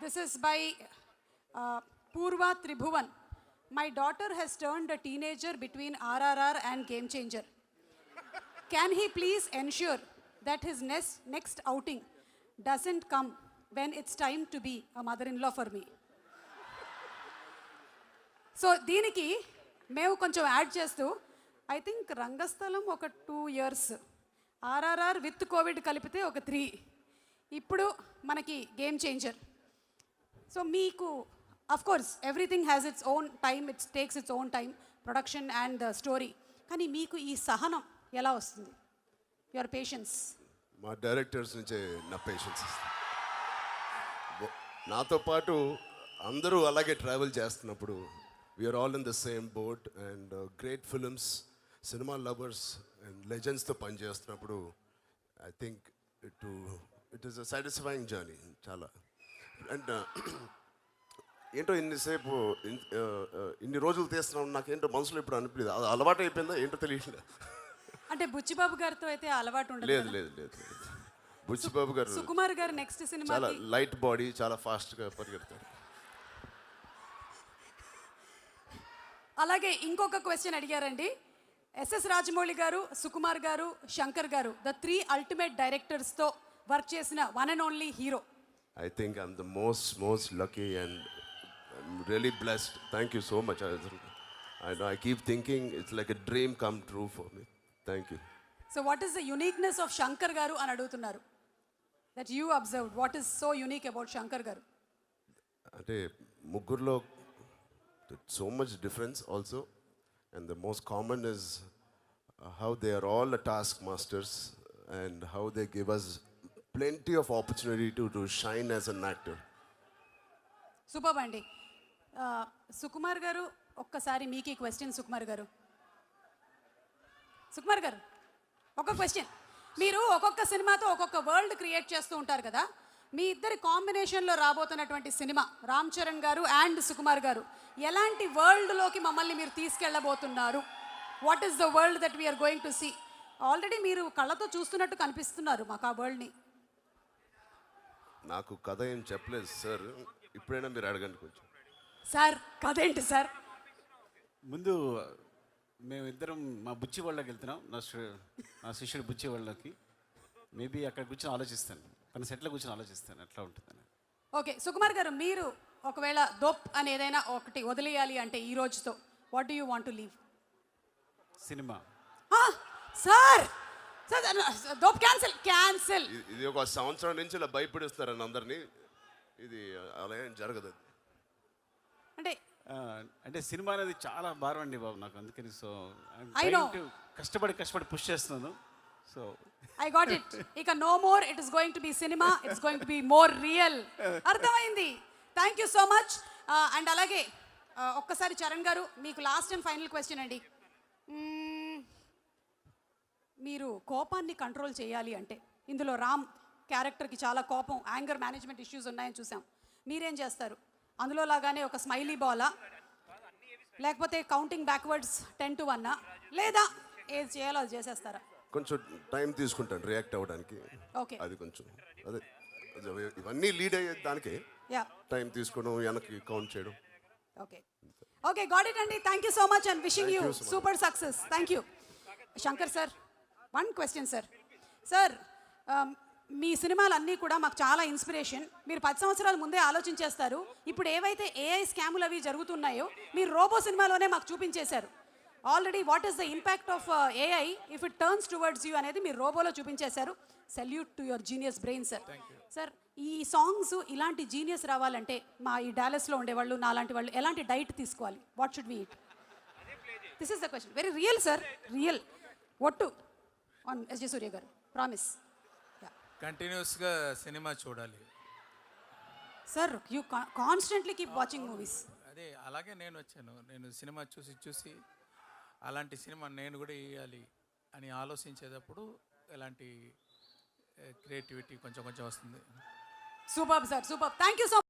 This is by Purva Tribhuvan. My daughter has turned a teenager between RRR and Game Changer. Can he please ensure that his next outing doesn't come when it's time to be a mother-in-law for me? So దీనికి మేము కొంచెం add చేస్తూ I think రంగస్థలం ఒక 2 years, RRR with Covid కలిపితే ఒక 3, ఇప్పుడు మనకి game changer. So మీకు of course everything has its own time, it's takes its own time, production and the story. కానీ మీకు ఈ సహనం ఎలా వస్తుంది? Your patience. మా డైరెక్టర్స్ నుంచే నా పేషెన్స్. నాతో పాటు అందరూ అలాగే ట్రావెల్ చేస్తున్నప్పుడు we're all in the same boat and great films, cinema lovers and లెజెండ్స్తో పనిచేస్తున్నప్పుడు I think it is a satisfying journey చాలా. అండ్ ఏంటో ఇన్నిసేపు ఇన్ని రోజులు తీస్తున్నాం, నాకేంటో మనసులో ఇప్పుడు అనిపించలేదు, అది అలవాటు అయిపోయిందా ఏంటో తెలియట్లేదు. అంటే బుచ్చిబాబు గారితో అయితే అలవాటు ఉండదు. లేదు లేదు లేదు బుచ్చిబాబు గారు, సుకుమార్ గారు నెక్స్ట్ సినిమా చాలా లైట్ బాడీ, చాలా ఫాస్ట్గా పరిగెడతారు. అలాగే ఇంకొక క్వశ్చన్ అడిగారండి. ఎస్ఎస్ రాజమౌళి గారు, సుకుమార్ గారు, శంకర్ గారు, ద 3 అల్టిమేట్ డైరెక్టర్స్తో వర్క్ చేసిన one and only hero. I think I'm the most lucky and I'm really blessed. Thank you so much. I keep thinking it's like a dream come true for me. Thank you. So what is the uniqueness of Shankar garu అని అడుగుతున్నారు. That you observed. What is so unique about Shankar garu? అంటే ముగ్గురులో so much difference also, and the most common is how they are all a taskmasters and how they give us plenty of opportunity to shine as an actor. Super అండి. సుకుమార్ గారు, ఒక్కసారి మీకు ఈ question. Sukumar గారు ఒక question. మీరు ఒక్కొక్క సినిమాతో ఒక్కొక్క వరల్డ్ క్రియేట్ చేస్తూ ఉంటారు కదా, మీ ఇద్దరి కాంబినేషన్లో రాబోతున్నటువంటి సినిమా రామ్ చరణ్ గారు అండ్ సుకుమార్ గారు, ఎలాంటి వరల్డ్లోకి మమ్మల్ని మీరు తీసుకెళ్ళబోతున్నారు? What is the world that we're going to see? Already మీరు కళ్ళతో చూస్తున్నట్టు కనిపిస్తున్నారు మాకు ఆ వరల్డ్ని. నాకు కథ ఏం చెప్పలేదు సార్, ఇప్పుడైనా మీరు అడగండి కొంచెం. సార్ కథ ఏంటి సార్? ముందు మేమిద్దరం మా బుచ్చి వాళ్ళకి వెళ్తున్నాం, నా శిష్యుడు బుచ్చి వాళ్ళకి. మేబీ అక్కడ కూర్చొని ఆలోచిస్తాను, తన సెట్లో కూర్చొని ఆలోచిస్తాను ఎట్లా ఉంటుందని. ఓకే సుకుమార్ గారు, మీరు ఒకవేళ దోప్ అని ఏదైనా ఒకటి వదిలేయాలి అంటే ఈ రోజుతో, what do you want to leave? Cinema. Sir dope cancel. ఇది ఒక సంవత్సరం నుంచి ఇలా భయపడిస్తారని అందరినీ, ఇది అలా ఏం జరగదు. అంటే సినిమా అనేది చాలా భారం అండి బాబు నాకు, అందుకని సో కష్టపడి పుష్ చేస్తున్నాను. So I got it. ఇక no more it is going to be cinema, it's going to be more real. అర్థమైంది. Thank you so much. And అలాగే ఒక్కసారి చరణ్ గారు, మీకు లాస్ట్ అండ్ ఫైనల్ క్వశ్చన్ అండి. మీరు కోపాన్ని కంట్రోల్ చేయాలి అంటే, ఇందులో రామ్ క్యారెక్టర్కి చాలా కోపం, యాంగర్ మేనేజ్మెంట్ ఇష్యూస్ ఉన్నాయని చూసాం. మీరేం చేస్తారు? అందులో లాగానే ఒక స్మైలీ బాలా, లేకపోతే కౌంటింగ్ బ్యాక్వర్డ్స్ 10 to 1, లేదా ఏది చేయాలో అది చేసేస్తారా? కొంచెం టైం తీసుకుంటాను రియాక్ట్ అవ్వడానికి. ఓకే, అది కొంచెం అదే ఇవన్నీ లీడ్ అయ్యే దానికే టైం తీసుకోవడం, వెనక్కి కౌంట్ చేయడం. ఓకే గాట్ ఇట్ అండి. Thank you so much and wishing you super success. Thank you. Shankar sir, one question sir. Sir మీ సినిమాలన్నీ కూడా మాకు చాలా ఇన్స్పిరేషన్. మీరు 10 సంవత్సరాల ముందే ఆలోచించేస్తారు. ఇప్పుడు ఏవైతే ఏఐ స్కాములు అవి జరుగుతున్నాయో మీరు రోబో సినిమాలోనే మాకు చూపించేశారు already. What is the impact of AI if it turns towards you అనేది మీరు రోబోలో చూపించేశారు. Salute to your genius brain sir. Sir ఈ సాంగ్స్ ఇలాంటి జీనియస్ రావాలంటే మా ఈ డాలస్లో ఉండేవాళ్ళు, నాలాంటి వాళ్ళు ఎలాంటి డైట్ తీసుకోవాలి? What should we eat? This is the question. Very real sir, real. ఒట్టు ఆన్ ఎస్జే సూర్య గారు, ప్రామిస్. కంటిన్యూస్గా సినిమా చూడాలి sir. You constantly keep watching movies. అదే అలాగే నేను వచ్చాను. నేను సినిమా చూసి అలాంటి సినిమా నేను కూడా వేయాలి అని ఆలోచించేటప్పుడు ఎలాంటి క్రియేటివిటీ కొంచెం వస్తుంది. Super sir, super. Thank you so